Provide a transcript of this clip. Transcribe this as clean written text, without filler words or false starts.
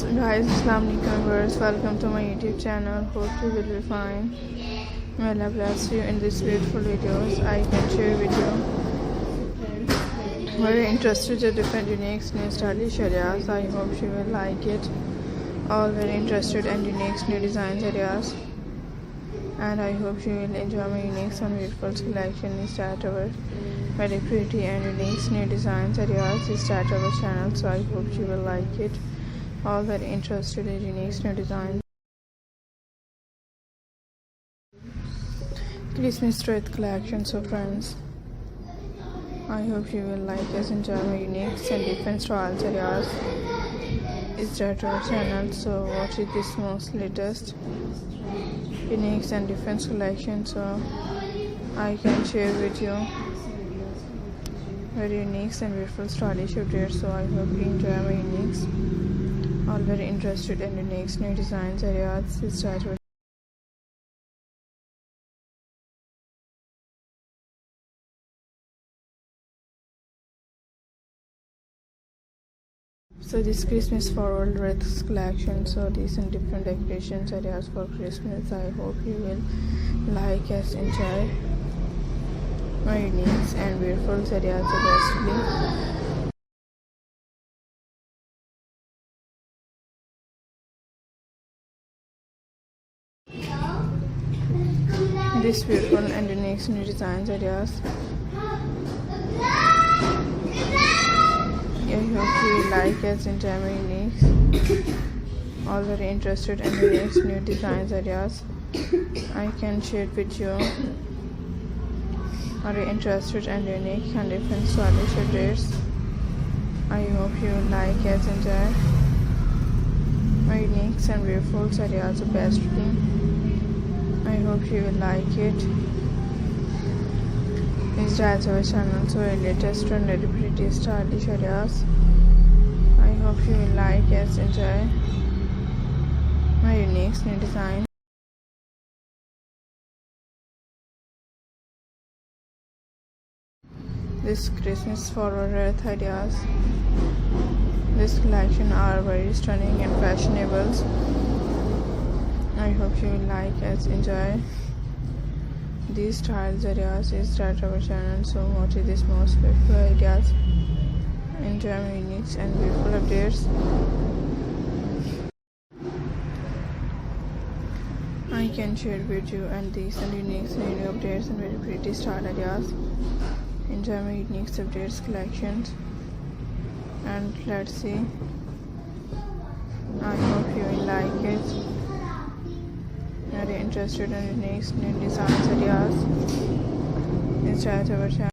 Guys, Assalamu alaikum viewers, welcome to my YouTube channel. Hope you will be fine. May Allah bless you in these beautiful videos. I can share with you very interested in different unique new stylish areas. I hope you will like it. All very interested and unique new designs areas, and I hope you will enjoy my unique and beautiful selection. Start our very pretty and unique new designs areas. Start our channel, so I hope you will like it. All very interested in unique new designs. Christmas wreath collection. So friends, I hope you will like us, enjoy my unique and different styles areas. Start our channel, so watch it this most latest unique and different collection, so I can share with you very unique and beautiful stylish outfits. So I hope you enjoy my unique, all very interested in unique new designs areas. Start our So this Christmas forward wreath collection. So these and different decorations areas for Christmas. I hope you will like us, enjoy my unique and beautiful areas especially. This beautiful and unique new designs areas. I hope you like us, enjoy my unique, all very interested in unique new designs areas. I can share with you very interested and unique and different stylish outfits. I hope you like us, enjoy my unique and beautiful areas of best. I hope you will like it. Please join our channel, so latest and very pretty stylish areas. I hope you will like us, enjoy my unique new design. This Christmas forward wreath ideas. This collection are very stunning and fashionable. I hope you will like us, enjoy these styles areas. Start our channel, so watch this most beautiful ideas. Enjoy my unique and beautiful updates. I can share with you and these and unique and new updates and very pretty style ideas. Enjoy my unique updates collections, and let's see. I hope you will like it. Very interested in unique new designs areas. Start our channel.